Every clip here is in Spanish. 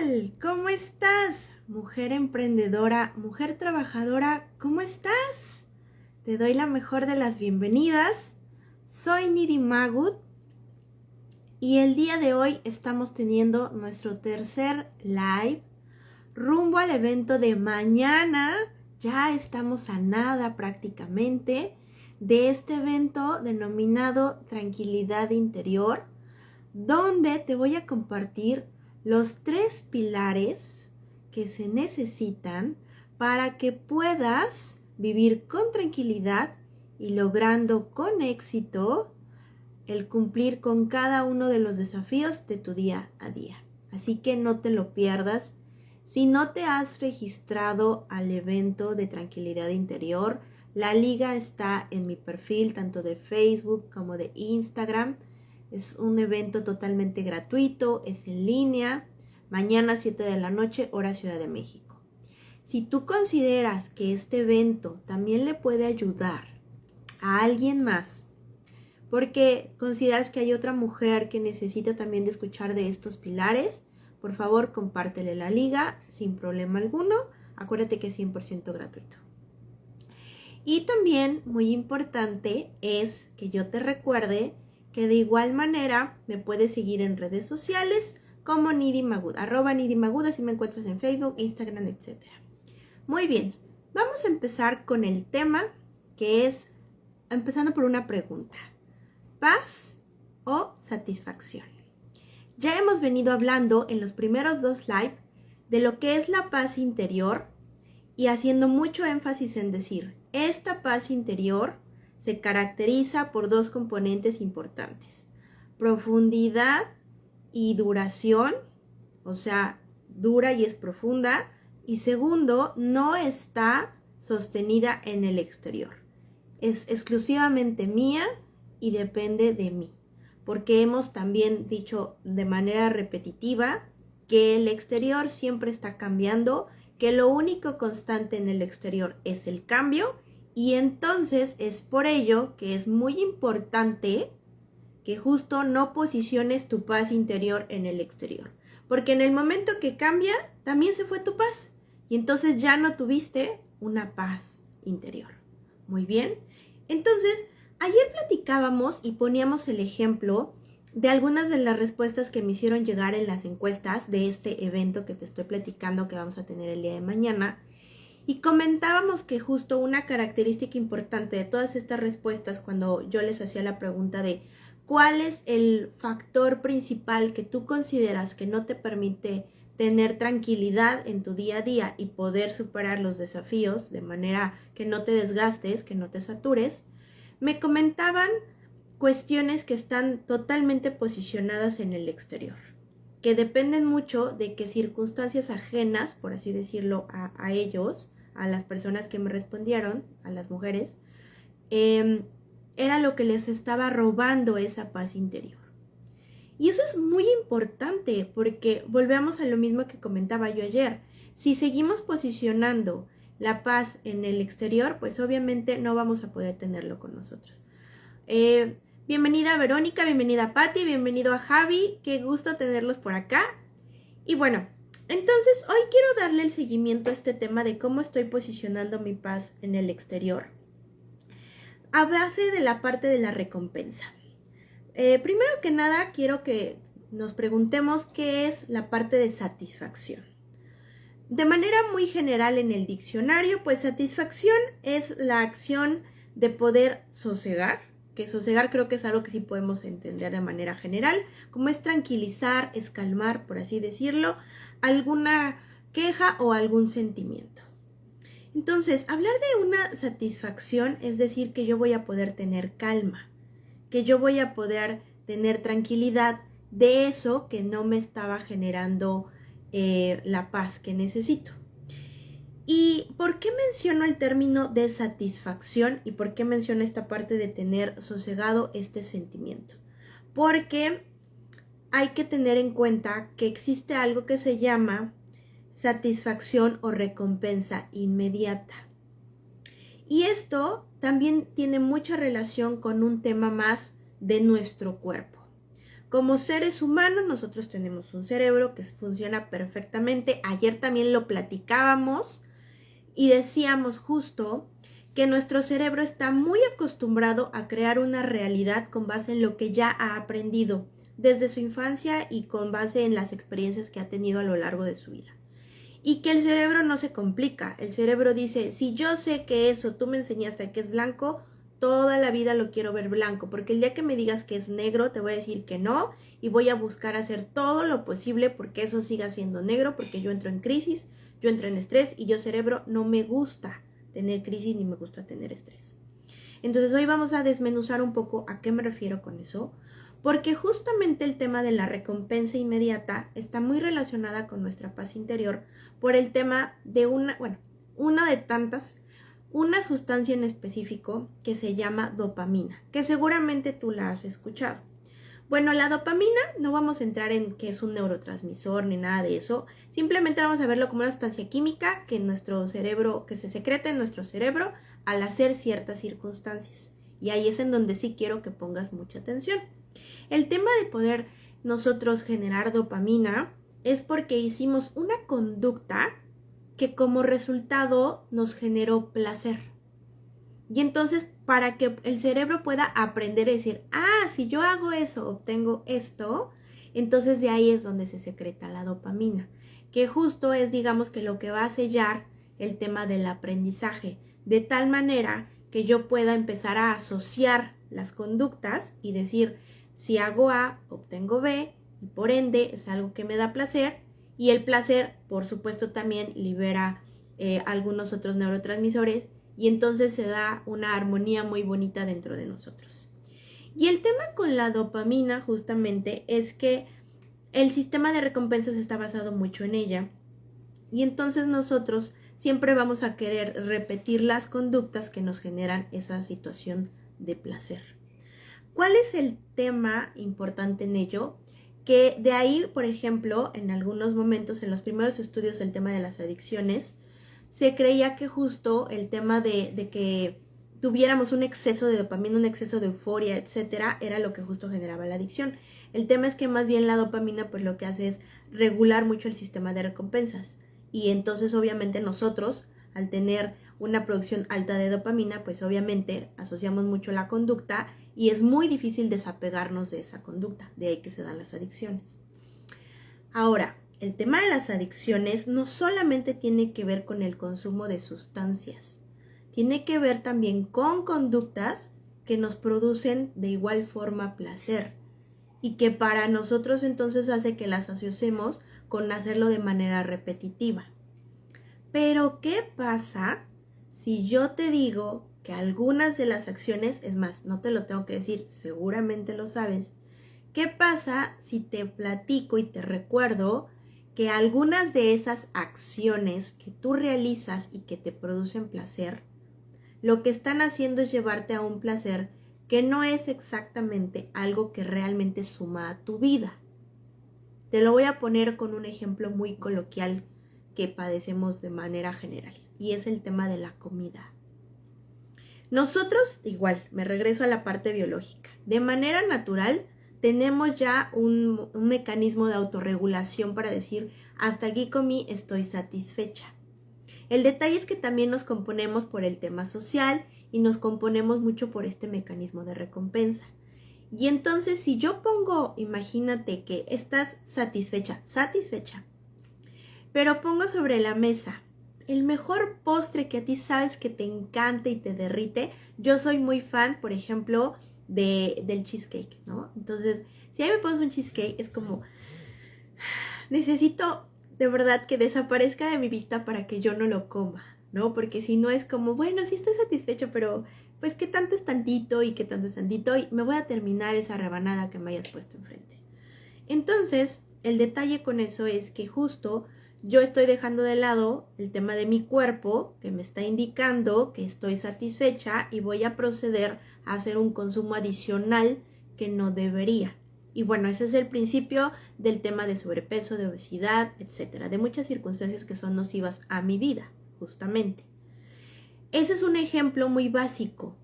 tal? ¿Cómo estás? Mujer emprendedora, mujer trabajadora, ¿cómo estás? Te doy la mejor de las bienvenidas. Soy Nidhi Magut y el día de hoy estamos teniendo nuestro tercer live rumbo al evento de mañana. Ya estamos a nada prácticamente de este evento denominado Tranquilidad Interior, donde te voy a compartir los 3 pilares que se necesitan para que puedas vivir con tranquilidad y logrando con éxito el cumplir con cada uno de los desafíos de tu día a día. Así que no te lo pierdas. Si no te has registrado al evento de Tranquilidad Interior, la liga está en mi perfil tanto de Facebook como de Instagram. Es un evento totalmente gratuito, es en línea, mañana 7 de la noche, hora Ciudad de México. Si tú consideras que este evento también le puede ayudar a alguien más, porque consideras que hay otra mujer que necesita también de escuchar de estos pilares, por favor compártele la liga sin problema alguno. Acuérdate que es 100% gratuito. Y también muy importante es que yo te recuerde que de igual manera me puedes seguir en redes sociales como Nidhi Magut, @NidhiMagut, así me encuentras en Facebook, Instagram, etc. Muy bien, vamos a empezar con el tema que es, empezando por una pregunta: ¿paz o satisfacción? Ya hemos venido hablando en los primeros 2 live de lo que es la paz interior y haciendo mucho énfasis en decir, esta paz interior se caracteriza por 2 componentes importantes: profundidad y duración, o sea, dura y es profunda, y segundo, no está sostenida en el exterior. Es exclusivamente mía y depende de mí, porque hemos también dicho de manera repetitiva que el exterior siempre está cambiando, que lo único constante en el exterior es el cambio, y entonces es por ello que es muy importante que justo no posiciones tu paz interior en el exterior, porque en el momento que cambia, también se fue tu paz, y entonces ya no tuviste una paz interior. Muy bien, entonces ayer platicábamos y poníamos el ejemplo de algunas de las respuestas que me hicieron llegar en las encuestas de este evento que te estoy platicando que vamos a tener el día de mañana. Y comentábamos que justo una característica importante de todas estas respuestas, cuando yo les hacía la pregunta de ¿cuál es el factor principal que tú consideras que no te permite tener tranquilidad en tu día a día y poder superar los desafíos de manera que no te desgastes, que no te satures? Me comentaban cuestiones que están totalmente posicionadas en el exterior, que dependen mucho de que circunstancias ajenas, por así decirlo, a ellos, a las personas que me respondieron, a las mujeres, era lo que les estaba robando esa paz interior. Y eso es muy importante porque volvemos a lo mismo que comentaba yo ayer. Si seguimos posicionando la paz en el exterior, pues obviamente no vamos a poder tenerlo con nosotros. Bienvenida Verónica, bienvenida Patti, bienvenido a Javi, qué gusto tenerlos por acá. Y bueno, entonces hoy quiero darle el seguimiento a este tema de cómo estoy posicionando mi paz en el exterior a base de la parte de la recompensa. Primero que nada quiero que nos preguntemos qué es la parte de satisfacción. De manera muy general en el diccionario, pues satisfacción es la acción de poder sosegar, que sosegar creo que es algo que sí podemos entender de manera general, como es tranquilizar, es calmar, por así decirlo, alguna queja o algún sentimiento. Entonces, hablar de una satisfacción es decir que yo voy a poder tener calma, que yo voy a poder tener tranquilidad de eso que no me estaba generando la paz que necesito. ¿Y por qué menciono el término de satisfacción y por qué menciono esta parte de tener sosegado este sentimiento? Porque hay que tener en cuenta que existe algo que se llama satisfacción o recompensa inmediata. Y esto también tiene mucha relación con un tema más de nuestro cuerpo. Como seres humanos, nosotros tenemos un cerebro que funciona perfectamente. Ayer también lo platicábamos y decíamos justo que nuestro cerebro está muy acostumbrado a crear una realidad con base en lo que ya ha aprendido desde su infancia y con base en las experiencias que ha tenido a lo largo de su vida. Y que el cerebro no se complica. El cerebro dice, si yo sé que eso tú me enseñaste que es blanco, toda la vida lo quiero ver blanco, porque el día que me digas que es negro, te voy a decir que no y voy a buscar hacer todo lo posible porque eso siga siendo negro, porque yo entro en crisis, yo entro en estrés y yo, cerebro, no me gusta tener crisis ni me gusta tener estrés. Entonces hoy vamos a desmenuzar un poco a qué me refiero con eso, porque justamente el tema de la recompensa inmediata está muy relacionada con nuestra paz interior por el tema de una de tantas, una sustancia en específico que se llama dopamina, que seguramente tú la has escuchado. Bueno, la dopamina, no vamos a entrar en que es un neurotransmisor ni nada de eso, simplemente vamos a verlo como una sustancia química que en nuestro cerebro, que se secreta en nuestro cerebro al hacer ciertas circunstancias. Y ahí es en donde sí quiero que pongas mucha atención. El tema de poder nosotros generar dopamina es porque hicimos una conducta que como resultado nos generó placer. Y entonces, para que el cerebro pueda aprender a decir, si yo hago eso, obtengo esto, entonces de ahí es donde se secreta la dopamina, que justo es, digamos, que lo que va a sellar el tema del aprendizaje, de tal manera que yo pueda empezar a asociar las conductas y decir, si hago A, obtengo B, y por ende es algo que me da placer, y el placer, por supuesto, también libera algunos otros neurotransmisores, y entonces se da una armonía muy bonita dentro de nosotros. Y el tema con la dopamina justamente es que el sistema de recompensas está basado mucho en ella, y entonces nosotros siempre vamos a querer repetir las conductas que nos generan esa situación de placer. ¿Cuál es el tema importante en ello? Que de ahí, por ejemplo, en algunos momentos, en los primeros estudios del tema de las adicciones, se creía que justo el tema de que tuviéramos un exceso de dopamina, un exceso de euforia, etcétera, era lo que justo generaba la adicción. El tema es que más bien la dopamina pues lo que hace es regular mucho el sistema de recompensas. Y entonces obviamente nosotros, al tener una producción alta de dopamina, pues obviamente asociamos mucho la conducta y es muy difícil desapegarnos de esa conducta, de ahí que se dan las adicciones. Ahora, el tema de las adicciones no solamente tiene que ver con el consumo de sustancias, tiene que ver también con conductas que nos producen de igual forma placer y que para nosotros entonces hace que las asociemos con hacerlo de manera repetitiva. Pero, ¿qué pasa si yo te digo que algunas de las acciones, es más, no te lo tengo que decir, seguramente lo sabes, ¿qué pasa si te platico y te recuerdo que algunas de esas acciones que tú realizas y que te producen placer, lo que están haciendo es llevarte a un placer que no es exactamente algo que realmente suma a tu vida? Te lo voy a poner con un ejemplo muy coloquial que padecemos de manera general, y es el tema de la comida. Nosotros, igual, me regreso a la parte biológica, de manera natural tenemos ya un mecanismo de autorregulación para decir, hasta aquí comí, estoy satisfecha. El detalle es que también nos componemos por el tema social y nos componemos mucho por este mecanismo de recompensa. Y entonces si yo pongo, imagínate que estás satisfecha, pero pongo sobre la mesa el mejor postre que a ti sabes que te encanta y te derrite. Yo soy muy fan, por ejemplo, del cheesecake, ¿no? Entonces, si a mí me pones un cheesecake, es como, necesito de verdad que desaparezca de mi vista para que yo no lo coma, ¿no? Porque si no es como, bueno, sí estoy satisfecho, pero pues qué tanto es tantito y qué tanto es tantito, y me voy a terminar esa rebanada que me hayas puesto enfrente. Entonces, el detalle con eso es que justo yo estoy dejando de lado el tema de mi cuerpo, que me está indicando que estoy satisfecha, y voy a proceder a hacer un consumo adicional que no debería. Y bueno, ese es el principio del tema de sobrepeso, de obesidad, etcétera, de muchas circunstancias que son nocivas a mi vida, justamente. Ese es un ejemplo muy básico.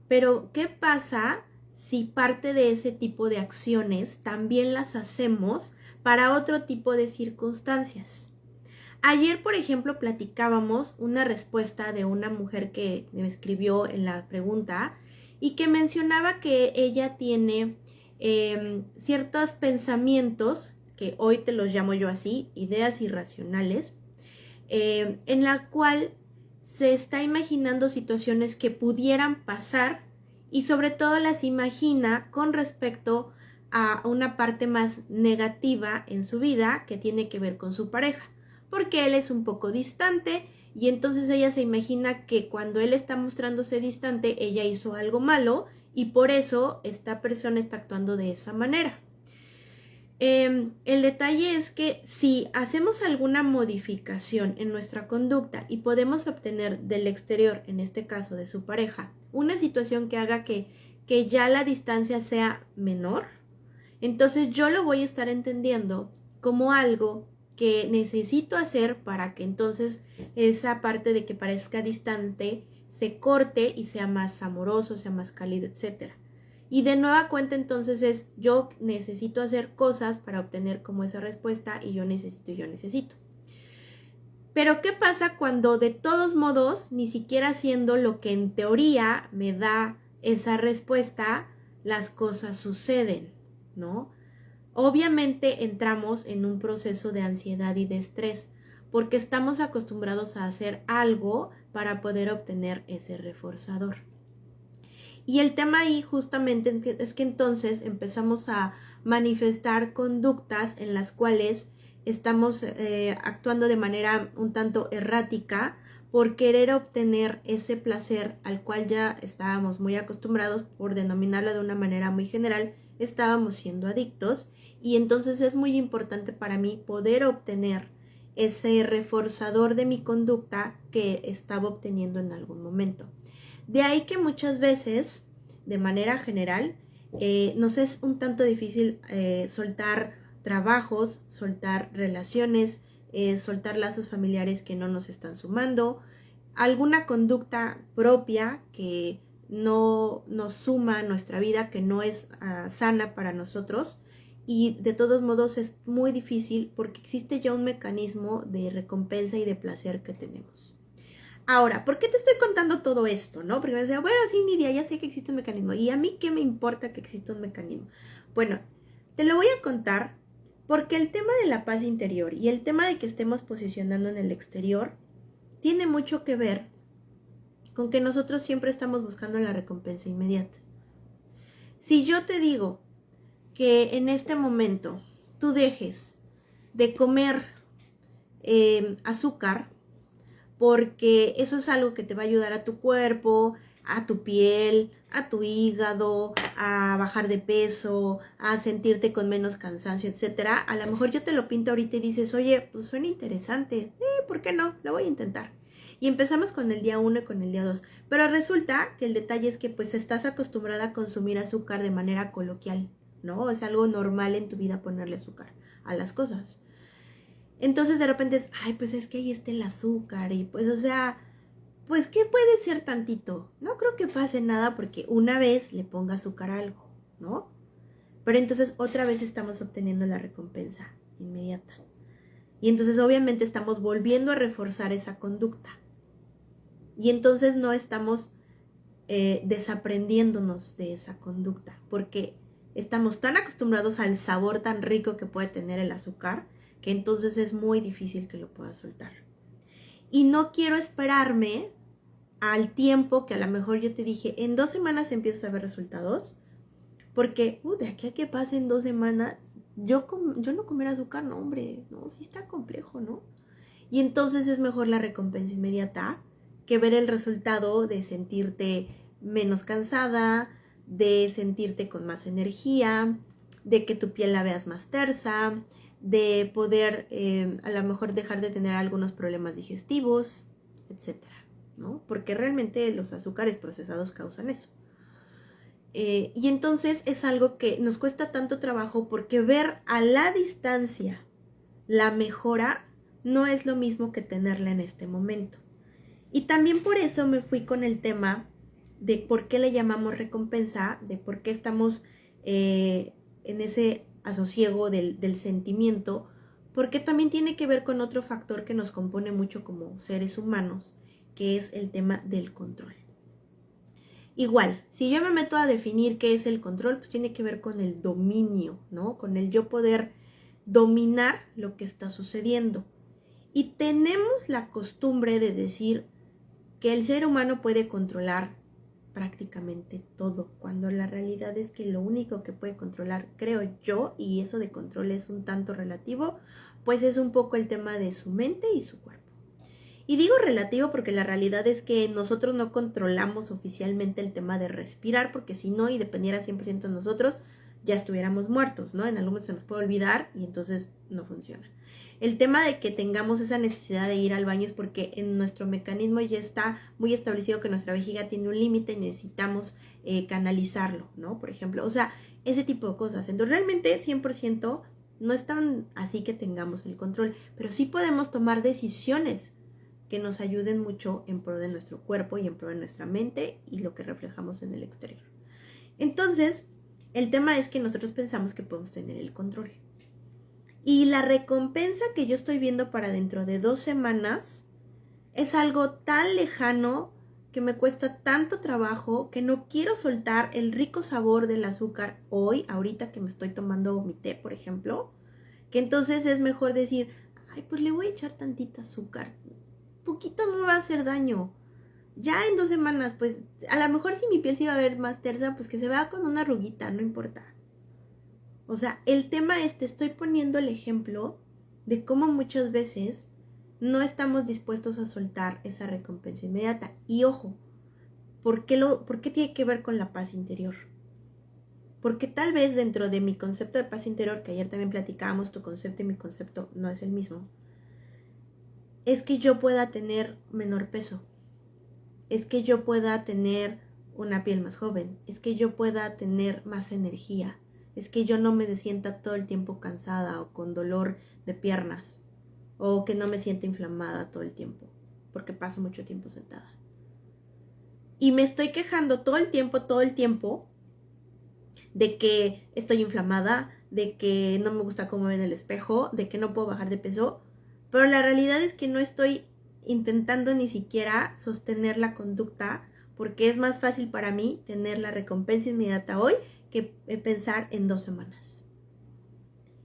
Pero, ¿qué pasa si parte de ese tipo de acciones también las hacemos para otro tipo de circunstancias. Ayer, por ejemplo, platicábamos una respuesta de una mujer que me escribió en la pregunta y que mencionaba que ella tiene ciertos pensamientos, que hoy te los llamo yo así, ideas irracionales, en la cual se está imaginando situaciones que pudieran pasar y sobre todo las imagina con respecto a una parte más negativa en su vida que tiene que ver con su pareja, porque él es un poco distante y entonces ella se imagina que cuando él está mostrándose distante ella hizo algo malo y por eso esta persona está actuando de esa manera. El detalle es que si hacemos alguna modificación en nuestra conducta y podemos obtener del exterior, en este caso de su pareja, una situación que haga que ya la distancia sea menor, entonces yo lo voy a estar entendiendo como algo que necesito hacer para que entonces esa parte de que parezca distante se corte y sea más amoroso, sea más cálido, etc. Y de nueva cuenta entonces es yo necesito hacer cosas para obtener como esa respuesta y yo necesito. Pero ¿qué pasa cuando de todos modos, ni siquiera haciendo lo que en teoría me da esa respuesta, las cosas suceden, ¿no? Obviamente entramos en un proceso de ansiedad y de estrés porque estamos acostumbrados a hacer algo para poder obtener ese reforzador. Y el tema ahí justamente es que entonces empezamos a manifestar conductas en las cuales estamos actuando de manera un tanto errática por querer obtener ese placer al cual ya estábamos muy acostumbrados, por denominarlo de una manera muy general, estábamos siendo adictos y entonces es muy importante para mí poder obtener ese reforzador de mi conducta que estaba obteniendo en algún momento. De ahí que muchas veces, de manera general, nos es un tanto difícil soltar trabajos, soltar relaciones, soltar lazos familiares que no nos están sumando, alguna conducta propia que no nos suma a nuestra vida, que no es sana para nosotros. Y de todos modos es muy difícil porque existe ya un mecanismo de recompensa y de placer que tenemos. Ahora, ¿por qué te estoy contando todo esto, no? Porque me decía, bueno, sí, Nidia, ya sé que existe un mecanismo. ¿Y a mí qué me importa que exista un mecanismo? Bueno, te lo voy a contar porque el tema de la paz interior y el tema de que estemos posicionando en el exterior tiene mucho que ver con que nosotros siempre estamos buscando la recompensa inmediata. Si yo te digo que en este momento tú dejes de comer azúcar, porque eso es algo que te va a ayudar a tu cuerpo, a tu piel, a tu hígado, a bajar de peso, a sentirte con menos cansancio, etc. A lo mejor yo te lo pinto ahorita y dices, oye, pues suena interesante, ¿por qué no? Lo voy a intentar. Y empezamos con el día 1 y con el día 2. Pero resulta que el detalle es que pues estás acostumbrada a consumir azúcar de manera coloquial, ¿no? Es algo normal en tu vida ponerle azúcar a las cosas. Entonces de repente es, ay, pues es que ahí está el azúcar y pues, o sea, pues ¿qué puede ser tantito? No creo que pase nada porque una vez le ponga azúcar a algo, ¿no? Pero entonces otra vez estamos obteniendo la recompensa inmediata. Y entonces obviamente estamos volviendo a reforzar esa conducta. Y entonces no estamos desaprendiéndonos de esa conducta porque estamos tan acostumbrados al sabor tan rico que puede tener el azúcar que entonces es muy difícil que lo pueda soltar. Y no quiero esperarme al tiempo que a lo mejor yo te dije, en 2 semanas empiezas a ver resultados, porque de aquí a que pasen 2 semanas, yo no comer azúcar, no, hombre, no, sí está complejo, ¿no? Y entonces es mejor la recompensa inmediata que ver el resultado de sentirte menos cansada, de sentirte con más energía, de que tu piel la veas más tersa, de poder a lo mejor dejar de tener algunos problemas digestivos, etcétera, ¿no? Porque realmente los azúcares procesados causan eso. Y entonces es algo que nos cuesta tanto trabajo porque ver a la distancia la mejora no es lo mismo que tenerla en este momento. Y también por eso me fui con el tema de por qué le llamamos recompensa, de por qué estamos en ese asosiego del sentimiento, porque también tiene que ver con otro factor que nos compone mucho como seres humanos, que es el tema del control. Igual, si yo me meto a definir qué es el control, pues tiene que ver con el dominio, ¿no? Con el yo poder dominar lo que está sucediendo. Y tenemos la costumbre de decir que el ser humano puede controlar prácticamente todo, cuando la realidad es que lo único que puede controlar, creo yo, y eso de control es un tanto relativo, pues es un poco el tema de su mente y su cuerpo. Y digo relativo porque la realidad es que nosotros no controlamos oficialmente el tema de respirar, porque si no y dependiera 100% de nosotros, ya estuviéramos muertos, ¿no? En algún momento se nos puede olvidar y entonces no funciona. El tema de que tengamos esa necesidad de ir al baño es porque en nuestro mecanismo ya está muy establecido que nuestra vejiga tiene un límite y necesitamos canalizarlo, ¿no? Por ejemplo, o sea, ese tipo de cosas. Entonces realmente 100% no es tan así que tengamos el control, pero sí podemos tomar decisiones que nos ayuden mucho en pro de nuestro cuerpo y en pro de nuestra mente y lo que reflejamos en el exterior. Entonces, el tema es que nosotros pensamos que podemos tener el control. Y la recompensa que yo estoy viendo para dentro de 2 semanas es algo tan lejano que me cuesta tanto trabajo que no quiero soltar el rico sabor del azúcar hoy, ahorita que me estoy tomando mi té, por ejemplo, que entonces es mejor decir, ay, pues le voy a echar tantita azúcar, poquito no me va a hacer daño. Ya en 2 semanas, pues a lo mejor si mi piel se iba a ver más tersa, pues que se vea con una arruguita, no importa. O sea, el tema te estoy poniendo el ejemplo de cómo muchas veces no estamos dispuestos a soltar esa recompensa inmediata. Y ojo, ¿por qué tiene que ver con la paz interior? Porque tal vez dentro de mi concepto de paz interior, que ayer también platicábamos, tu concepto y mi concepto no es el mismo, es que yo pueda tener menor peso, es que yo pueda tener una piel más joven, es que yo pueda tener más energía, es que yo no me sienta todo el tiempo cansada o con dolor de piernas, o que no me sienta inflamada todo el tiempo, porque paso mucho tiempo sentada. Y me estoy quejando todo el tiempo, de que estoy inflamada, de que no me gusta cómo me veo en el espejo, de que no puedo bajar de peso, pero la realidad es que no estoy intentando ni siquiera sostener la conducta, porque es más fácil para mí tener la recompensa inmediata hoy que pensar en 2 semanas.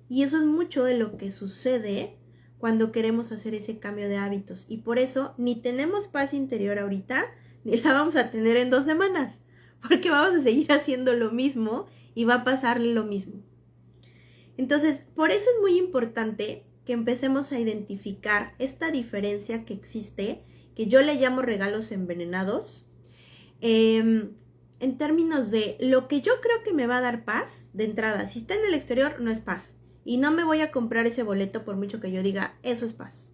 Y eso es mucho de lo que sucede cuando queremos hacer ese cambio de hábitos. Y por eso ni tenemos paz interior ahorita, ni la vamos a tener en 2 semanas, porque vamos a seguir haciendo lo mismo y va a pasarle lo mismo. Entonces, por eso es muy importante que empecemos a identificar esta diferencia que existe, que yo le llamo regalos envenenados, en términos de lo que yo creo que me va a dar paz de entrada. Si está en el exterior, no es paz. Y no me voy a comprar ese boleto por mucho que yo diga, eso es paz.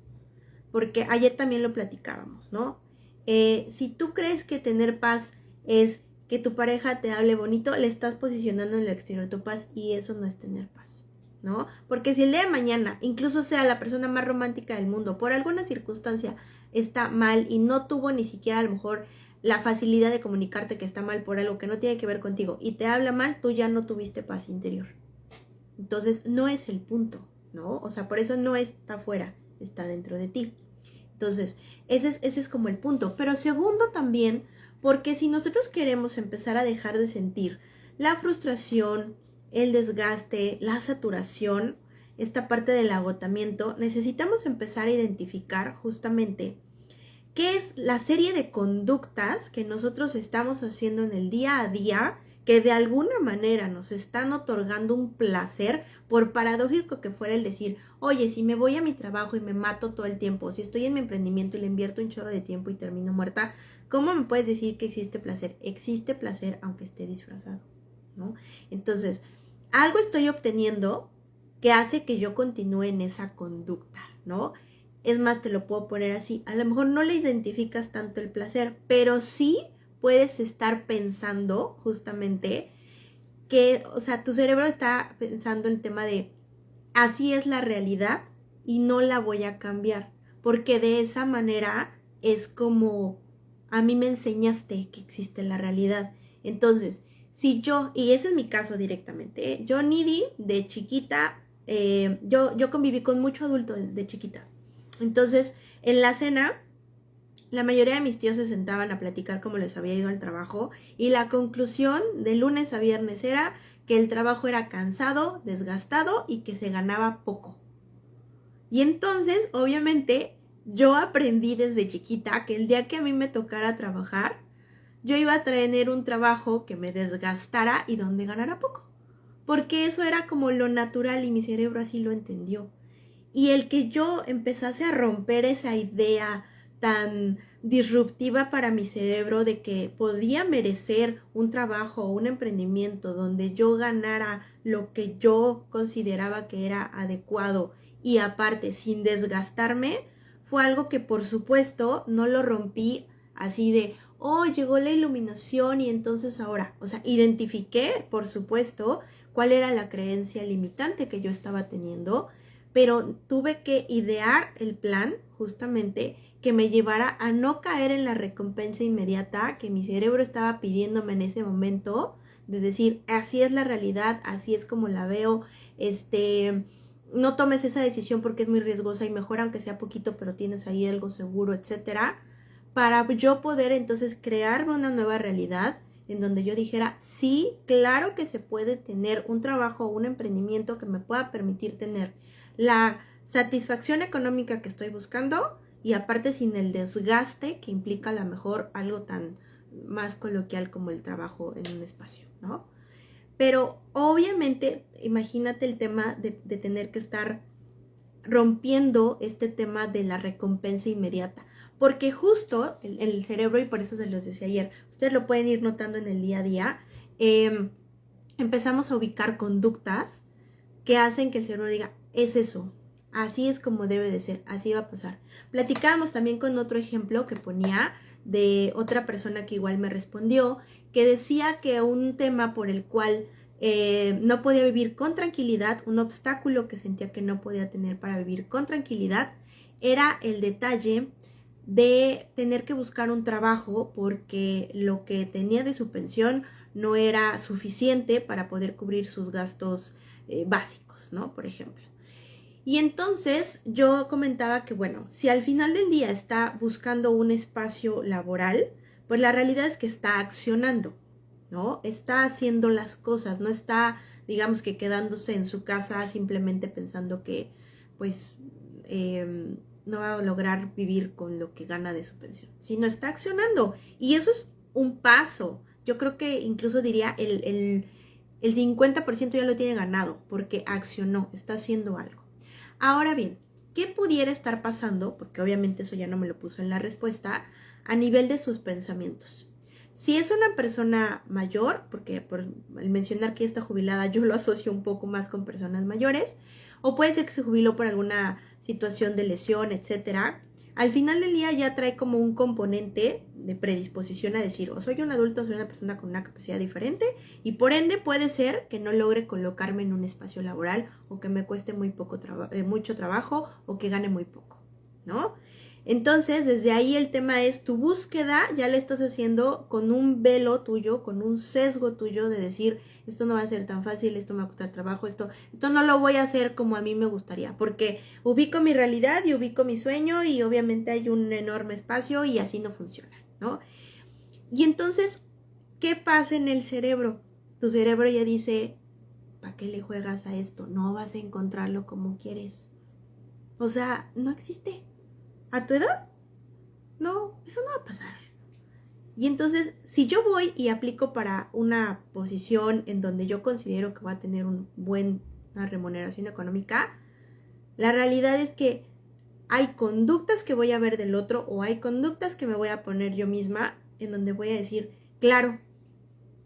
Porque ayer también lo platicábamos, ¿no? Si tú crees que tener paz es que tu pareja te hable bonito, le estás posicionando en el exterior tu paz y eso no es tener paz, ¿no? Porque si el día de mañana, incluso sea la persona más romántica del mundo, por alguna circunstancia está mal y no tuvo ni siquiera a lo mejor la facilidad de comunicarte que está mal por algo que no tiene que ver contigo y te habla mal, tú ya no tuviste paz interior. Entonces no es el punto, ¿no? O sea, por eso no está afuera, está dentro de ti. Entonces, ese es como el punto. Pero segundo también, porque si nosotros queremos empezar a dejar de sentir la frustración, el desgaste, la saturación, esta parte del agotamiento, necesitamos empezar a identificar justamente qué es la serie de conductas que nosotros estamos haciendo en el día a día que de alguna manera nos están otorgando un placer, por paradójico que fuera el decir, oye, si me voy a mi trabajo y me mato todo el tiempo, si estoy en mi emprendimiento y le invierto un chorro de tiempo y termino muerta, ¿cómo me puedes decir que existe placer? Existe placer aunque esté disfrazado, ¿no? Entonces, algo estoy obteniendo que hace que yo continúe en esa conducta, ¿no? Es más, te lo puedo poner así, a lo mejor no le identificas tanto el placer, pero sí puedes estar pensando justamente que, o sea, tu cerebro está pensando el tema de así es la realidad y no la voy a cambiar, porque de esa manera es como a mí me enseñaste que existe la realidad. Entonces, si yo, y ese es mi caso directamente, yo Nidhi, de chiquita, yo conviví con mucho adulto de chiquita. Entonces, en la cena, la mayoría de mis tíos se sentaban a platicar cómo les había ido al trabajo y la conclusión de lunes a viernes era que el trabajo era cansado, desgastado y que se ganaba poco. Y entonces, obviamente, yo aprendí desde chiquita que el día que a mí me tocara trabajar, yo iba a tener un trabajo que me desgastara y donde ganara poco. Porque eso era como lo natural y mi cerebro así lo entendió. Y el que yo empezase a romper esa idea tan disruptiva para mi cerebro de que podía merecer un trabajo o un emprendimiento donde yo ganara lo que yo consideraba que era adecuado y aparte sin desgastarme, fue algo que por supuesto no lo rompí así de, oh, llegó la iluminación y entonces ahora, o sea, identifiqué por supuesto cuál era la creencia limitante que yo estaba teniendo, pero tuve que idear el plan justamente que me llevara a no caer en la recompensa inmediata que mi cerebro estaba pidiéndome en ese momento, de decir, así es la realidad, así es como la veo, no tomes esa decisión porque es muy riesgosa y mejor aunque sea poquito, pero tienes ahí algo seguro, etcétera, para yo poder entonces crearme una nueva realidad en donde yo dijera, sí, claro que se puede tener un trabajo o un emprendimiento que me pueda permitir tener la satisfacción económica que estoy buscando y aparte sin el desgaste que implica a lo mejor algo tan más coloquial como el trabajo en un espacio, ¿no? Pero obviamente imagínate el tema de tener que estar rompiendo este tema de la recompensa inmediata. Porque justo el cerebro, y por eso se los decía ayer, ustedes lo pueden ir notando en el día a día, empezamos a ubicar conductas que hacen que el cerebro diga, es eso, así es como debe de ser, así va a pasar. Platicábamos también con otro ejemplo que ponía de otra persona que igual me respondió, que decía que un tema por el cual no podía vivir con tranquilidad, un obstáculo que sentía que no podía tener para vivir con tranquilidad, era el detalle de tener que buscar un trabajo porque lo que tenía de su pensión no era suficiente para poder cubrir sus gastos básicos, ¿no? Por ejemplo. Y entonces yo comentaba que, bueno, si al final del día está buscando un espacio laboral, pues la realidad es que está accionando, ¿no? Está haciendo las cosas, no está, digamos que quedándose en su casa simplemente pensando que, pues, no va a lograr vivir con lo que gana de su pensión, sino está accionando. Y eso es un paso. Yo creo que incluso diría el 50% ya lo tiene ganado porque accionó, está haciendo algo. Ahora bien, ¿qué pudiera estar pasando? Porque obviamente eso ya no me lo puso en la respuesta, a nivel de sus pensamientos. Si es una persona mayor, porque por el mencionar que está jubilada yo lo asocio un poco más con personas mayores, o puede ser que se jubiló por alguna situación de lesión, etcétera, al final del día ya trae como un componente de predisposición a decir, o soy un adulto, o soy una persona con una capacidad diferente, y por ende puede ser que no logre colocarme en un espacio laboral, o que me cueste mucho trabajo, o que gane muy poco, ¿no? Entonces, desde ahí el tema es tu búsqueda, ya la estás haciendo con un velo tuyo, con un sesgo tuyo de decir, esto no va a ser tan fácil, esto me va a costar trabajo, esto no lo voy a hacer como a mí me gustaría, porque ubico mi realidad y ubico mi sueño y obviamente hay un enorme espacio y así no funciona, ¿no? Y entonces, ¿qué pasa en el cerebro? Tu cerebro ya dice, ¿para qué le juegas a esto? No vas a encontrarlo como quieres. O sea, no existe. ¿A tu edad? No, eso no va a pasar. Y entonces, si yo voy y aplico para una posición en donde yo considero que voy a tener una remuneración económica, la realidad es que hay conductas que voy a ver del otro o hay conductas que me voy a poner yo misma en donde voy a decir, claro,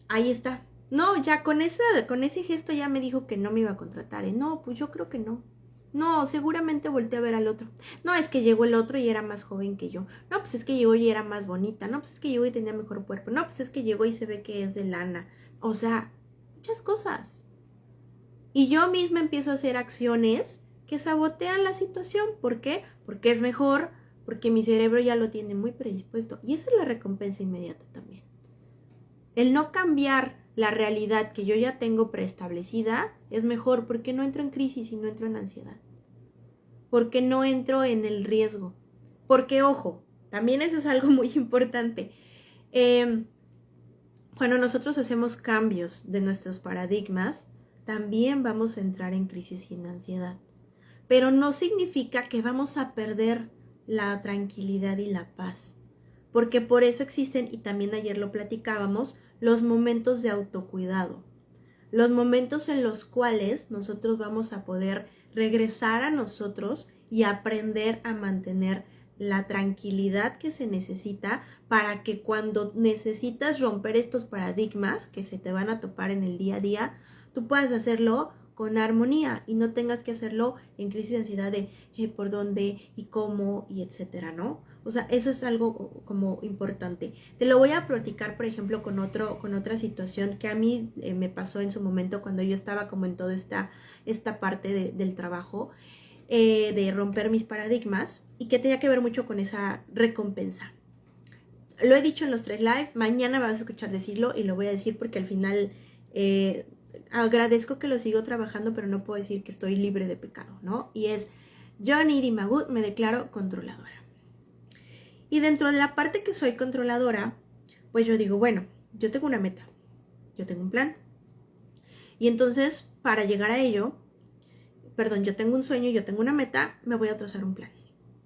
ahí está. No, ya con ese gesto ya me dijo que no me iba a contratar. No, pues yo creo que no. No, seguramente volteé a ver al otro. No, es que llegó el otro y era más joven que yo. No, pues es que llegó y era más bonita. No, pues es que llegó y tenía mejor cuerpo. No, pues es que llegó y se ve que es de lana. O sea, muchas cosas. Y yo misma empiezo a hacer acciones que sabotean la situación. ¿Por qué? Porque es mejor porque mi cerebro ya lo tiene muy predispuesto. Y esa es la recompensa inmediata también. El no cambiar la realidad que yo ya tengo preestablecida es mejor porque no entro en crisis y no entro en ansiedad. Porque no entro en el riesgo. Porque, ojo, también eso es algo muy importante. Cuando nosotros hacemos cambios de nuestros paradigmas, también vamos a entrar en crisis y en ansiedad. Pero no significa que vamos a perder la tranquilidad y la paz. Porque por eso existen, y también ayer lo platicábamos, los momentos de autocuidado. Los momentos en los cuales nosotros vamos a poder regresar a nosotros y aprender a mantener la tranquilidad que se necesita para que cuando necesitas romper estos paradigmas que se te van a topar en el día a día, tú puedas hacerlo con armonía y no tengas que hacerlo en crisis de ansiedad de por dónde y cómo y etcétera, ¿no? O sea, eso es algo como importante. Te lo voy a platicar, por ejemplo, con otra situación que a mí me pasó en su momento cuando yo estaba como en toda esta parte del trabajo, de romper mis paradigmas y que tenía que ver mucho con esa recompensa. Lo he dicho en los 3 lives, mañana vas a escuchar decirlo y lo voy a decir porque al final agradezco que lo sigo trabajando, pero no puedo decir que estoy libre de pecado, ¿no? Y es, yo, Nidhi Magut, me declaro controladora. Y dentro de la parte que soy controladora, pues yo digo, bueno, yo tengo una meta, yo tengo un plan. Y entonces, para llegar a ello, yo tengo un sueño, yo tengo una meta, me voy a trazar un plan.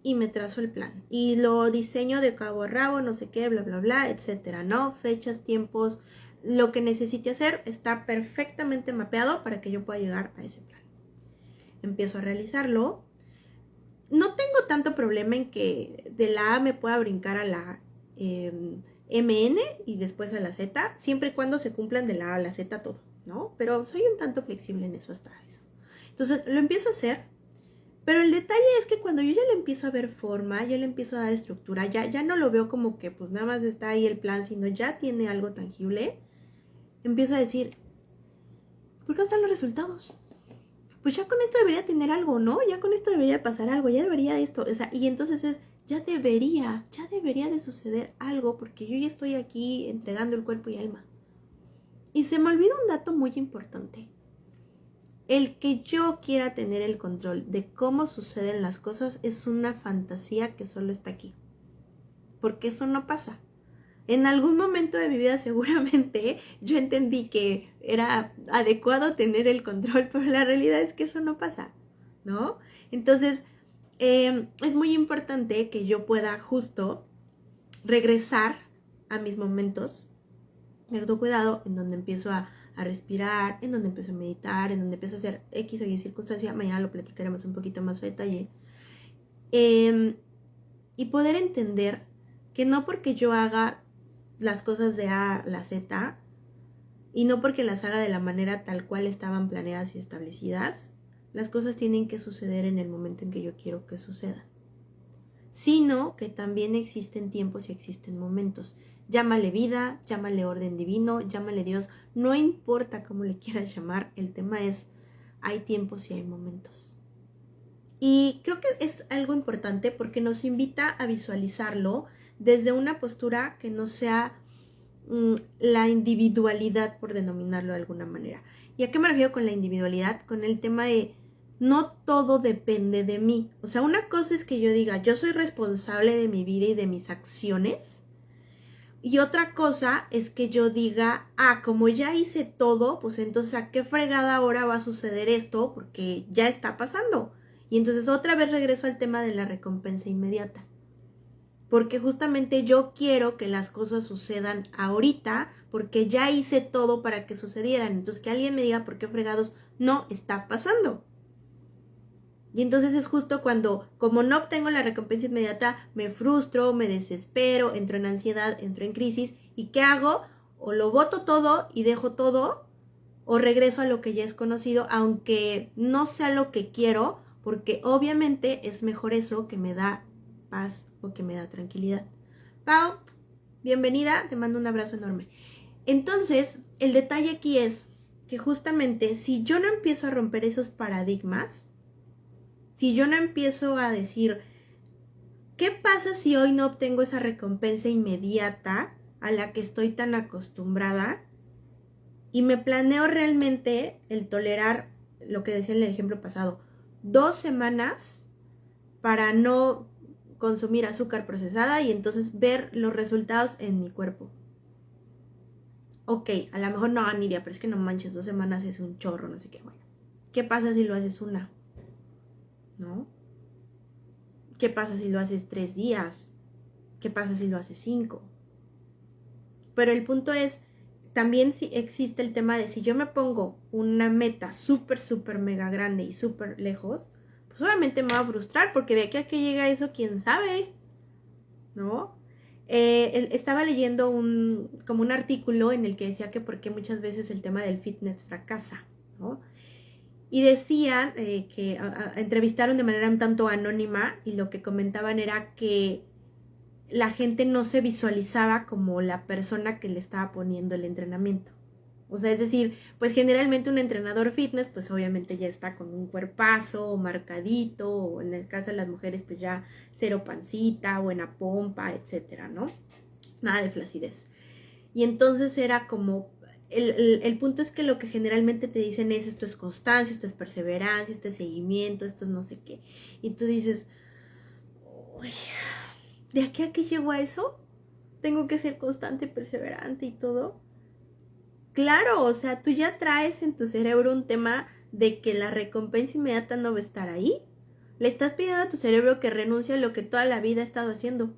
Y me trazo el plan. Y lo diseño de cabo a rabo, no sé qué, bla, bla, bla, etcétera, ¿no? Fechas, tiempos, lo que necesite hacer está perfectamente mapeado para que yo pueda llegar a ese plan. Empiezo a realizarlo. No tengo tanto problema en que de la A me pueda brincar a la MN y después a la Z, siempre y cuando se cumplan de la A a la Z todo, ¿no? Pero soy un tanto flexible en eso hasta eso. Entonces lo empiezo a hacer, pero el detalle es que cuando yo ya le empiezo a ver forma, ya le empiezo a dar estructura, ya no lo veo como que pues nada más está ahí el plan, sino ya tiene algo tangible, empiezo a decir, ¿por qué no están los resultados? Pues ya con esto debería tener algo, ¿no? Ya con esto debería pasar algo, ya debería esto, o sea, y entonces ya debería de suceder algo porque yo ya estoy aquí entregando el cuerpo y alma. Y se me olvida un dato muy importante. El que yo quiera tener el control de cómo suceden las cosas es una fantasía que solo está aquí. Porque eso no pasa. En algún momento de mi vida seguramente yo entendí que era adecuado tener el control, pero la realidad es que eso no pasa, ¿no? Entonces, es muy importante que yo pueda justo regresar a mis momentos de autocuidado en donde empiezo a respirar, en donde empiezo a meditar, en donde empiezo a hacer X o Y circunstancia, mañana lo platicaremos un poquito más a detalle, y poder entender que no porque yo haga las cosas de A a la Z y no porque las haga de la manera tal cual estaban planeadas y establecidas, las cosas tienen que suceder en el momento en que yo quiero que sucedan, sino que también existen tiempos y existen momentos. Llámale vida, llámale orden divino, llámale Dios, no importa cómo le quieras llamar, el tema es, hay tiempos y hay momentos. Y creo que es algo importante porque nos invita a visualizarlo desde una postura que no sea la individualidad, por denominarlo de alguna manera. ¿Y a qué me refiero con la individualidad? Con el tema de no todo depende de mí. O sea, una cosa es que yo diga, yo soy responsable de mi vida y de mis acciones. Y otra cosa es que yo diga, como ya hice todo, pues entonces ¿a qué fregada ahora va a suceder esto? Porque ya está pasando. Y entonces otra vez regreso al tema de la recompensa inmediata. Porque justamente yo quiero que las cosas sucedan ahorita, porque ya hice todo para que sucedieran. Entonces que alguien me diga por qué fregados no está pasando. Y entonces es justo cuando, como no obtengo la recompensa inmediata, me frustro, me desespero, entro en ansiedad, entro en crisis. ¿Y qué hago? O lo boto todo y dejo todo, o regreso a lo que ya es conocido, aunque no sea lo que quiero, porque obviamente es mejor eso que me da paz o que me da tranquilidad. Pau, bienvenida, te mando un abrazo enorme. Entonces, el detalle aquí es que justamente si yo no empiezo a romper esos paradigmas, si yo no empiezo a decir, ¿qué pasa si hoy no obtengo esa recompensa inmediata a la que estoy tan acostumbrada? Y me planeo realmente el tolerar, lo que decía en el ejemplo pasado, 2 semanas para no consumir azúcar procesada y entonces ver los resultados en mi cuerpo. Ok, a lo mejor no, Nidia, pero es que no manches, 2 semanas es un chorro, no sé qué. Bueno, ¿qué pasa si lo haces una? ¿No? ¿Qué pasa si lo haces 3 días? ¿Qué pasa si lo haces 5? Pero el punto es, también si existe el tema de si yo me pongo una meta súper, súper mega grande y súper lejos, pues obviamente me va a frustrar porque de aquí a que llega eso, quién sabe, ¿no? Estaba leyendo como un artículo en el que decía que por qué muchas veces el tema del fitness fracasa, ¿no? Y decían que entrevistaron de manera un tanto anónima y lo que comentaban era que la gente no se visualizaba como la persona que le estaba poniendo el entrenamiento. O sea, es decir, pues generalmente un entrenador fitness, pues obviamente ya está con un cuerpazo marcadito, o en el caso de las mujeres, pues ya cero pancita, buena pompa, etcétera, ¿no? Nada de flacidez. Y entonces era como, el punto es que lo que generalmente te dicen es, esto es constancia, esto es perseverancia, esto es seguimiento, esto es no sé qué. Y tú dices, uy, ¿de aquí a qué llego a eso? Tengo que ser constante, perseverante y todo. Claro, o sea, tú ya traes en tu cerebro un tema de que la recompensa inmediata no va a estar ahí. Le estás pidiendo a tu cerebro que renuncie a lo que toda la vida ha estado haciendo,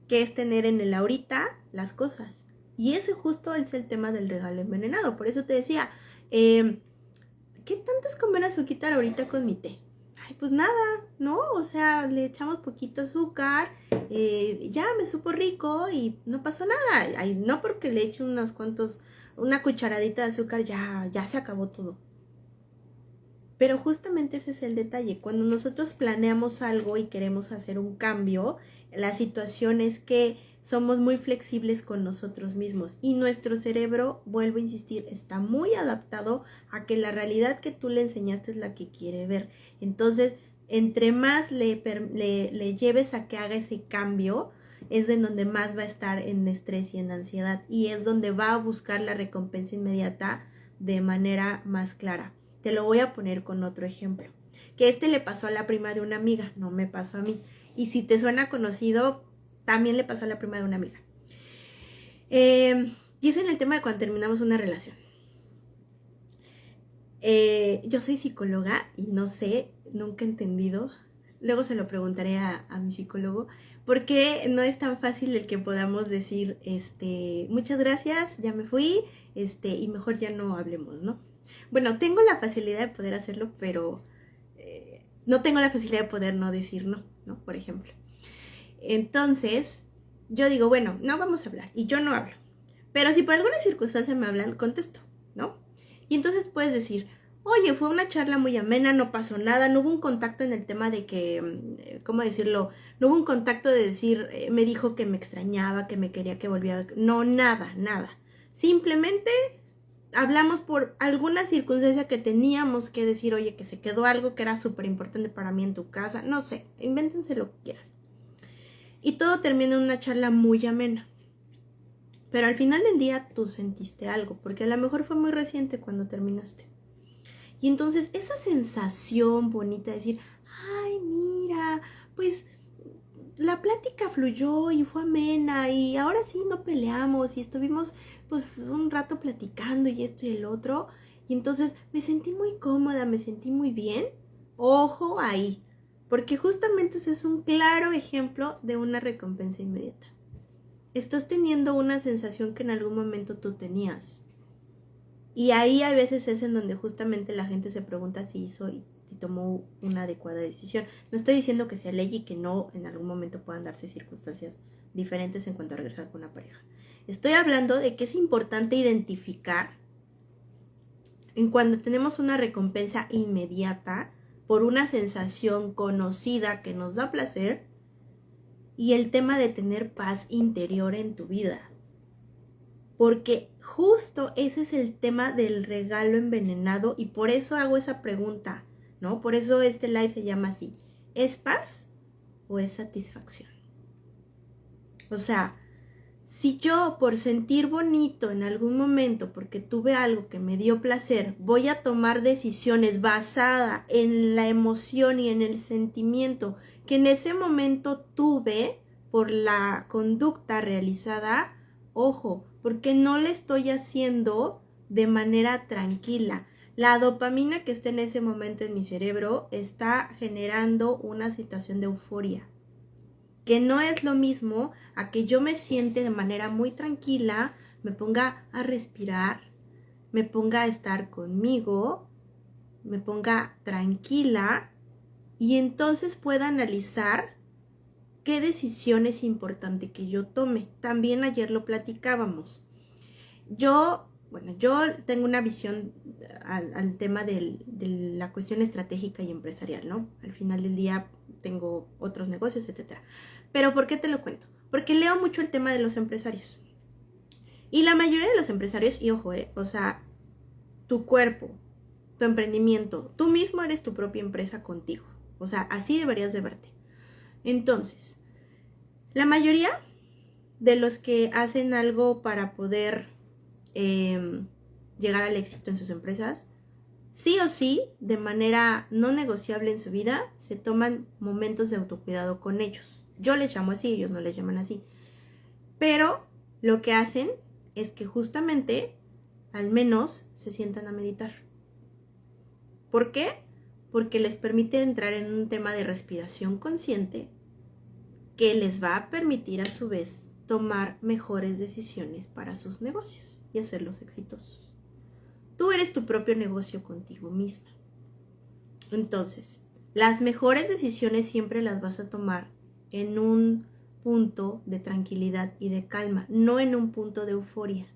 que es tener en el ahorita las cosas. Y ese justo es el tema del regalo envenenado. Por eso te decía, ¿qué tanto es comer azúcar ahorita con mi té? Ay, pues nada, ¿no? O sea, le echamos poquito azúcar, ya me supo rico y no pasó nada. Ay, no porque le eche una cucharadita de azúcar, ya se acabó todo. Pero justamente ese es el detalle. Cuando nosotros planeamos algo y queremos hacer un cambio, la situación es que somos muy flexibles con nosotros mismos y nuestro cerebro, vuelvo a insistir, está muy adaptado a que la realidad que tú le enseñaste es la que quiere ver. Entonces, entre más le lleves a que haga ese cambio, es de donde más va a estar en estrés y en ansiedad y es donde va a buscar la recompensa inmediata de manera más clara. Te lo voy a poner con otro ejemplo. Que le pasó a la prima de una amiga, no me pasó a mí. Y si te suena conocido, también le pasó a la prima de una amiga. Y es en el tema de cuando terminamos una relación. Yo soy psicóloga y no sé, nunca he entendido. Luego se lo preguntaré a mi psicólogo. Porque no es tan fácil el que podamos decir, muchas gracias, ya me fui, y mejor ya no hablemos, ¿no? Bueno, tengo la facilidad de poder hacerlo, pero no tengo la facilidad de poder no decir no, ¿no? Por ejemplo. Entonces, yo digo, bueno, no vamos a hablar, y yo no hablo. Pero si por alguna circunstancia me hablan, contesto, ¿no? Y entonces puedes decir, oye, fue una charla muy amena, no pasó nada, no hubo un contacto en el tema de que, ¿cómo decirlo? No hubo un contacto de decir, me dijo que me extrañaba, que me quería que volviera. No, nada, nada. Simplemente hablamos por alguna circunstancia que teníamos que decir, oye, que se quedó algo que era súper importante para mí en tu casa. No sé, invéntense lo que quieran. Y todo termina en una charla muy amena. Pero al final del día tú sentiste algo, porque a lo mejor fue muy reciente cuando terminaste. Y entonces esa sensación bonita de decir, ay, mira, pues la plática fluyó y fue amena y ahora sí no peleamos y estuvimos pues un rato platicando y esto y el otro. Y entonces me sentí muy cómoda, me sentí muy bien. Ojo ahí, porque justamente ese es un claro ejemplo de una recompensa inmediata. Estás teniendo una sensación que en algún momento tú tenías. Y ahí a veces es en donde justamente la gente se pregunta si hizo y tomó una adecuada decisión. No estoy diciendo que sea ley y que no en algún momento puedan darse circunstancias diferentes en cuanto a regresar con una pareja. Estoy hablando de que es importante identificar en cuando tenemos una recompensa inmediata por una sensación conocida que nos da placer y el tema de tener paz interior en tu vida. Porque justo ese es el tema del regalo envenenado y por eso hago esa pregunta, ¿no? Por eso este live se llama así. ¿Es paz o es satisfacción? O sea, si yo por sentir bonito en algún momento, porque tuve algo que me dio placer, voy a tomar decisiones basadas en la emoción y en el sentimiento que en ese momento tuve por la conducta realizada, ojo, porque no le estoy haciendo de manera tranquila. La dopamina que está en ese momento en mi cerebro está generando una situación de euforia, que no es lo mismo a que yo me siente de manera muy tranquila, me ponga a respirar, me ponga a estar conmigo, me ponga tranquila y entonces pueda analizar qué decisión es importante que yo tome. También ayer lo platicábamos. Yo tengo una visión al tema de la cuestión estratégica y empresarial, ¿no? Al final del día tengo otros negocios, etcétera. Pero ¿por qué te lo cuento? Porque leo mucho el tema de los empresarios. Y la mayoría de los empresarios, y ojo, o sea, tu cuerpo, tu emprendimiento, tú mismo eres tu propia empresa contigo. O sea, así deberías de verte. Entonces, la mayoría de los que hacen algo para poder llegar al éxito en sus empresas, sí o sí, de manera no negociable en su vida, se toman momentos de autocuidado con ellos. Yo les llamo así, ellos no les llaman así. Pero lo que hacen es que justamente, al menos, se sientan a meditar. ¿Por qué? Porque les permite entrar en un tema de respiración consciente que les va a permitir a su vez tomar mejores decisiones para sus negocios y hacerlos exitosos. Tú eres tu propio negocio contigo misma. Entonces, las mejores decisiones siempre las vas a tomar en un punto de tranquilidad y de calma, no en un punto de euforia.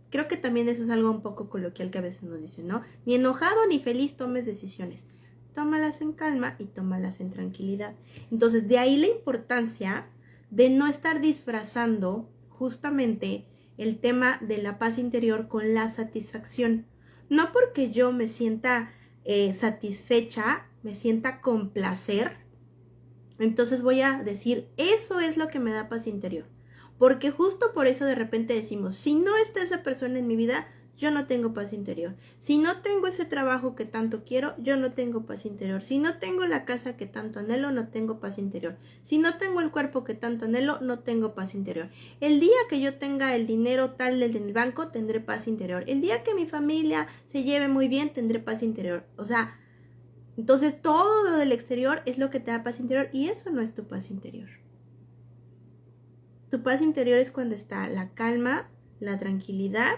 Creo que también eso es algo un poco coloquial que a veces nos dicen, ¿no? Ni enojado ni feliz tomes decisiones. Tómalas en calma y tómalas en tranquilidad. Entonces, de ahí la importancia de no estar disfrazando justamente el tema de la paz interior con la satisfacción. No porque yo me sienta satisfecha, me sienta con placer, entonces voy a decir, eso es lo que me da paz interior. Porque justo por eso de repente decimos, si no está esa persona en mi vida, yo no tengo paz interior. Si no tengo ese trabajo que tanto quiero, yo no tengo paz interior. Si no tengo la casa que tanto anhelo, no tengo paz interior. Si no tengo el cuerpo que tanto anhelo, no tengo paz interior. El día que yo tenga el dinero tal en el banco, tendré paz interior. El día que mi familia se lleve muy bien, tendré paz interior. O sea, entonces todo lo del exterior es lo que te da paz interior y eso no es tu paz interior. Tu paz interior es cuando está la calma, la tranquilidad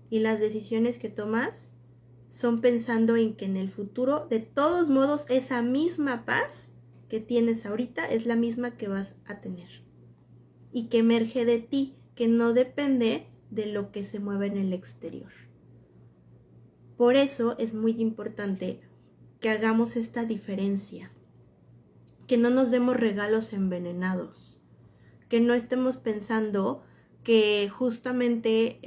y las decisiones que tomas son pensando en que en el futuro, de todos modos, esa misma paz que tienes ahorita es la misma que vas a tener. Y que emerge de ti, que no depende de lo que se mueve en el exterior. Por eso es muy importante que hagamos esta diferencia. Que no nos demos regalos envenenados. Que no estemos pensando que justamente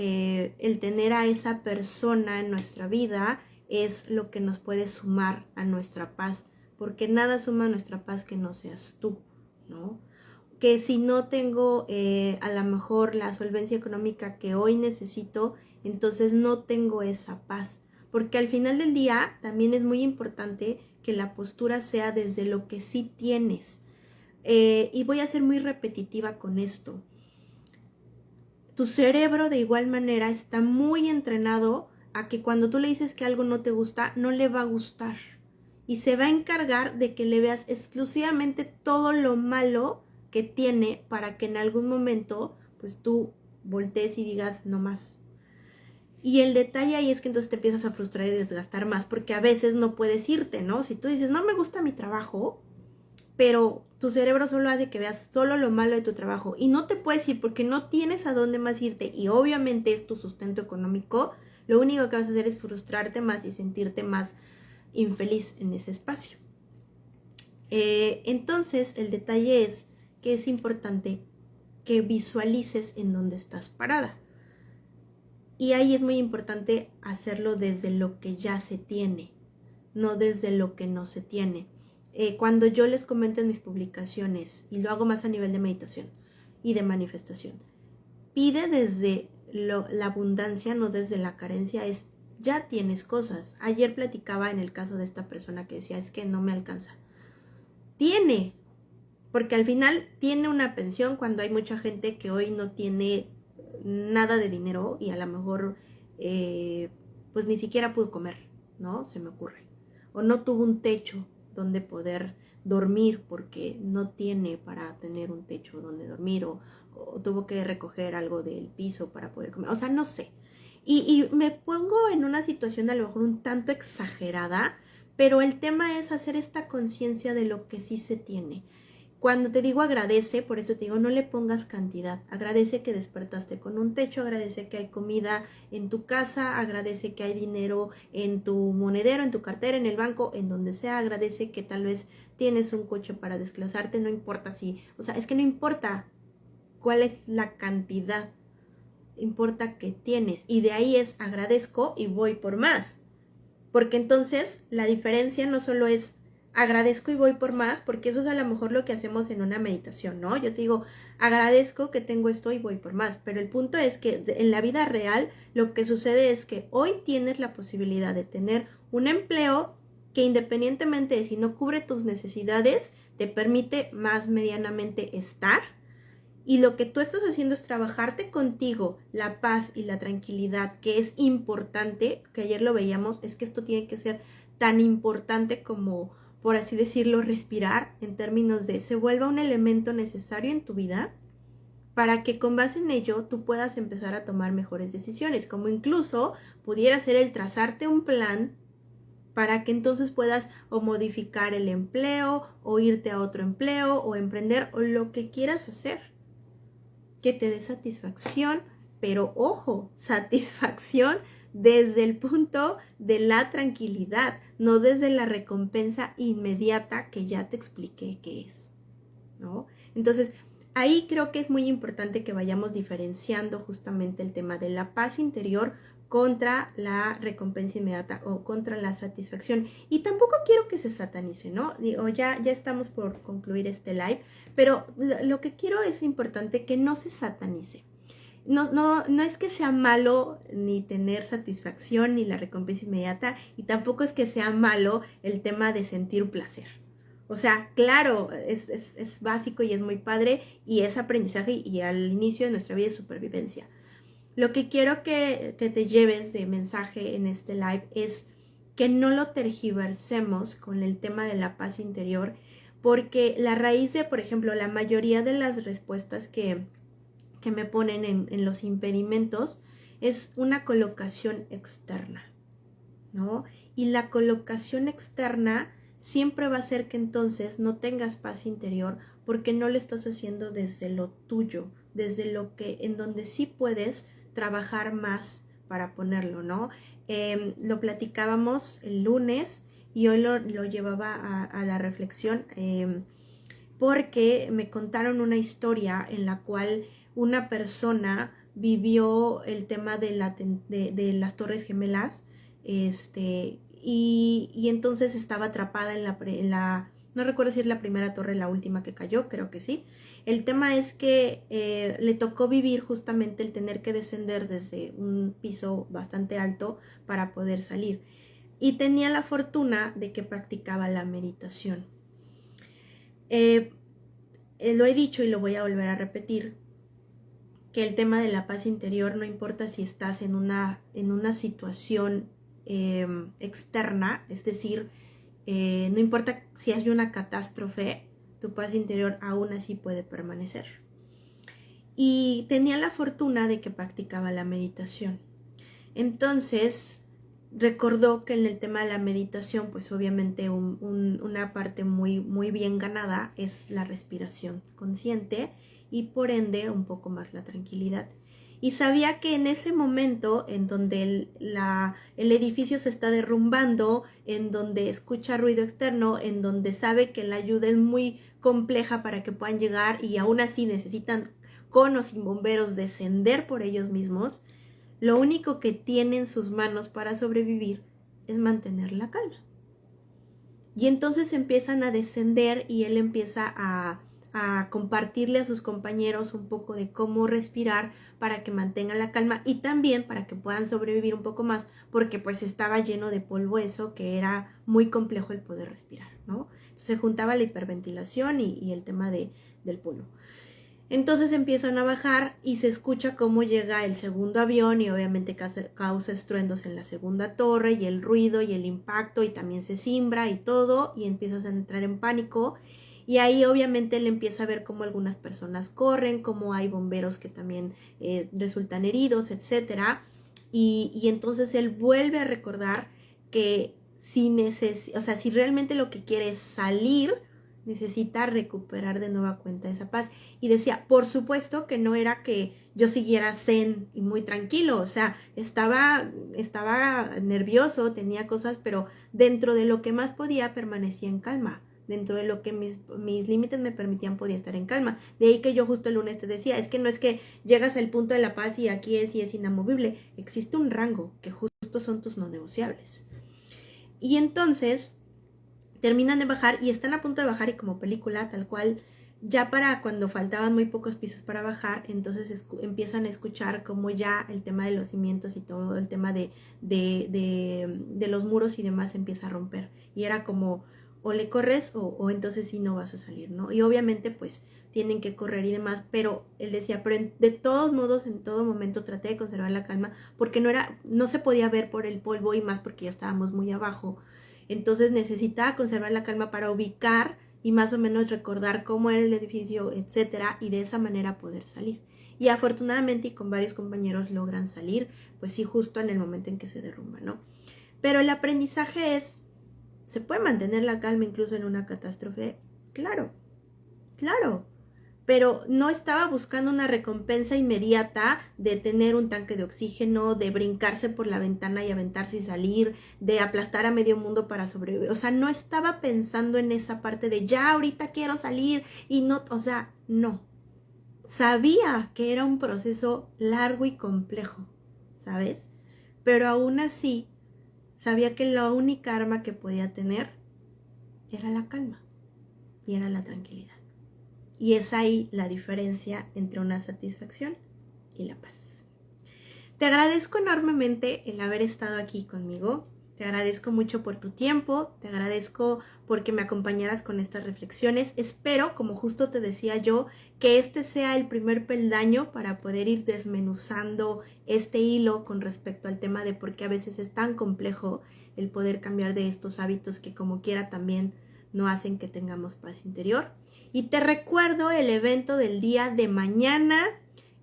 el tener a esa persona en nuestra vida es lo que nos puede sumar a nuestra paz, porque nada suma a nuestra paz que no seas tú, ¿no? Que si no tengo a lo mejor la solvencia económica que hoy necesito, entonces no tengo esa paz, porque al final del día también es muy importante que la postura sea desde lo que sí tienes. Y voy a ser muy repetitiva con esto. Tu cerebro de igual manera está muy entrenado a que cuando tú le dices que algo no te gusta, no le va a gustar. Y se va a encargar de que le veas exclusivamente todo lo malo que tiene para que en algún momento pues tú voltees y digas no más. Y el detalle ahí es que entonces te empiezas a frustrar y desgastar más porque a veces no puedes irte, ¿no? Si tú dices no me gusta mi trabajo, pero tu cerebro solo hace que veas solo lo malo de tu trabajo y no te puedes ir porque no tienes a dónde más irte y obviamente es tu sustento económico, lo único que vas a hacer es frustrarte más y sentirte más infeliz en ese espacio. Entonces el detalle es que es importante que visualices en dónde estás parada. Y ahí es muy importante hacerlo desde lo que ya se tiene, no desde lo que no se tiene. cuando yo les comento en mis publicaciones, y lo hago más a nivel de meditación y de manifestación, pide desde la abundancia, no desde la carencia, es ya tienes cosas. Ayer platicaba en el caso de esta persona que decía, es que no me alcanza. Tiene, porque al final tiene una pensión cuando hay mucha gente que hoy no tiene nada de dinero y a lo mejor pues ni siquiera pudo comer, ¿no? Se me ocurre. O no tuvo un techo donde poder dormir porque no tiene para tener un techo donde dormir o tuvo que recoger algo del piso para poder comer. O sea, no sé. Y me pongo en una situación a lo mejor un tanto exagerada, pero el tema es hacer esta conciencia de lo que sí se tiene. Cuando te digo agradece, por eso te digo, no le pongas cantidad. Agradece que despertaste con un techo, agradece que hay comida en tu casa, agradece que hay dinero en tu monedero, en tu cartera, en el banco, en donde sea. Agradece que tal vez tienes un coche para desplazarte, no importa si, o sea, es que no importa cuál es la cantidad, importa que tienes. Y de ahí es agradezco y voy por más. Porque entonces la diferencia no solo es agradezco y voy por más, porque eso es a lo mejor lo que hacemos en una meditación, ¿no? Yo te digo, agradezco que tengo esto y voy por más, pero el punto es que en la vida real lo que sucede es que hoy tienes la posibilidad de tener un empleo que independientemente de si no cubre tus necesidades, te permite más medianamente estar. Y lo que tú estás haciendo es trabajarte contigo, la paz y la tranquilidad, que es importante, que ayer lo veíamos, es que esto tiene que ser tan importante como, por así decirlo, respirar, en términos de se vuelva un elemento necesario en tu vida, para que con base en ello tú puedas empezar a tomar mejores decisiones, como incluso pudiera ser el trazarte un plan para que entonces puedas o modificar el empleo, o irte a otro empleo, o emprender, o lo que quieras hacer que te dé satisfacción, pero ojo, satisfacción desde el punto de la tranquilidad, no desde la recompensa inmediata que ya te expliqué qué es, ¿no? Entonces, ahí creo que es muy importante que vayamos diferenciando justamente el tema de la paz interior contra la recompensa inmediata o contra la satisfacción. Y tampoco quiero que se satanice, ¿no? Digo, ya estamos por concluir este live, pero lo que quiero es importante que no se satanice. No es que sea malo ni tener satisfacción ni la recompensa inmediata, y tampoco es que sea malo el tema de sentir placer. O sea, claro, es básico y es muy padre y es aprendizaje y al inicio de nuestra vida es supervivencia. Lo que quiero que te lleves de mensaje en este live es que no lo tergiversemos con el tema de la paz interior, porque la raíz de, por ejemplo, la mayoría de las respuestas que me ponen en los impedimentos es una colocación externa, ¿no? Y la colocación externa siempre va a ser que entonces no tengas paz interior porque no lo estás haciendo desde lo tuyo, desde lo que, en donde sí puedes trabajar más para ponerlo, ¿no? Lo platicábamos el lunes y hoy lo llevaba a la reflexión porque me contaron una historia en la cual una persona vivió el tema de las Torres Gemelas, y entonces estaba atrapada en la, no recuerdo si es la primera torre, la última que cayó, creo que sí. El tema es que le tocó vivir justamente el tener que descender desde un piso bastante alto para poder salir. Y tenía la fortuna de que practicaba la meditación. Lo he dicho y lo voy a volver a repetir, que el tema de la paz interior no importa si estás en una situación externa, es decir, no importa si hay una catástrofe, tu paz interior aún así puede permanecer. Y tenía la fortuna de que practicaba la meditación. Entonces, recordó que en el tema de la meditación, pues obviamente una parte muy, muy bien ganada es la respiración consciente y por ende un poco más la tranquilidad. Y sabía que en ese momento en donde el edificio se está derrumbando, en donde escucha ruido externo, en donde sabe que la ayuda es muy compleja para que puedan llegar y aún así necesitan con o sin bomberos descender por ellos mismos, lo único que tiene en sus manos para sobrevivir es mantener la calma. Y entonces empiezan a descender y él empieza a compartirle a sus compañeros un poco de cómo respirar para que mantengan la calma y también para que puedan sobrevivir un poco más, porque pues estaba lleno de polvo eso, que era muy complejo el poder respirar, ¿no? Entonces se juntaba la hiperventilación y el tema del polvo. Entonces empiezan a bajar y se escucha cómo llega el segundo avión y obviamente causa estruendos en la segunda torre y el ruido y el impacto y también se cimbra y todo y empiezas a entrar en pánico y ahí obviamente él empieza a ver cómo algunas personas corren, cómo hay bomberos que también resultan heridos, etc. Y entonces él vuelve a recordar que si realmente lo que quiere es salir, necesita recuperar de nueva cuenta esa paz. Y decía, por supuesto que no era que yo siguiera zen y muy tranquilo, o sea, estaba nervioso, tenía cosas, pero dentro de lo que más podía permanecía en calma. Dentro de lo que mis límites me permitían podía estar en calma. De ahí que yo justo el lunes te decía, es que no es que llegas al punto de la paz y aquí es inamovible. Existe un rango que justo son tus no negociables. Y entonces terminan de bajar y están a punto de bajar y como película, tal cual, ya para cuando faltaban muy pocos pisos para bajar, entonces empiezan a escuchar como ya el tema de los cimientos y todo el tema de los muros y demás empieza a romper. Y era como, o le corres o entonces sí no vas a salir, ¿no? Y obviamente pues tienen que correr y demás, pero él decía, pero de todos modos, en todo momento traté de conservar la calma porque no se podía ver por el polvo y más porque ya estábamos muy abajo. Entonces necesitaba conservar la calma para ubicar y más o menos recordar cómo era el edificio, etcétera, y de esa manera poder salir. Y afortunadamente y con varios compañeros logran salir, pues sí, justo en el momento en que se derrumba, ¿no? Pero el aprendizaje es, ¿se puede mantener la calma incluso en una catástrofe? Claro, claro. Pero no estaba buscando una recompensa inmediata de tener un tanque de oxígeno, de brincarse por la ventana y aventarse y salir, de aplastar a medio mundo para sobrevivir. O sea, no estaba pensando en esa parte de ya ahorita quiero salir y no, o sea, no. Sabía que era un proceso largo y complejo, ¿sabes? Pero aún así, sabía que la única arma que podía tener era la calma y era la tranquilidad. Y es ahí la diferencia entre una satisfacción y la paz. Te agradezco enormemente el haber estado aquí conmigo. Te agradezco mucho por tu tiempo. Te agradezco porque me acompañaras con estas reflexiones. Espero, como justo te decía yo, que este sea el primer peldaño para poder ir desmenuzando este hilo con respecto al tema de por qué a veces es tan complejo el poder cambiar de estos hábitos que como quiera también no hacen que tengamos paz interior. Y te recuerdo el evento del día de mañana,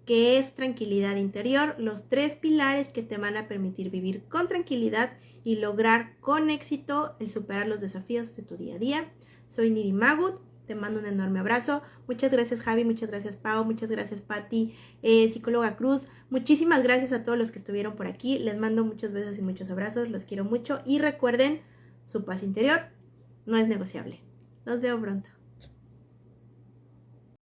que es tranquilidad interior, los 3 pilares que te van a permitir vivir con tranquilidad y lograr con éxito el superar los desafíos de tu día a día. Soy Nidhi Magut, te mando un enorme abrazo. Muchas gracias Javi, muchas gracias Pau, muchas gracias Patti, psicóloga Cruz. Muchísimas gracias a todos los que estuvieron por aquí. Les mando muchos besos y muchos abrazos, los quiero mucho y recuerden, su paz interior no es negociable. Nos vemos pronto.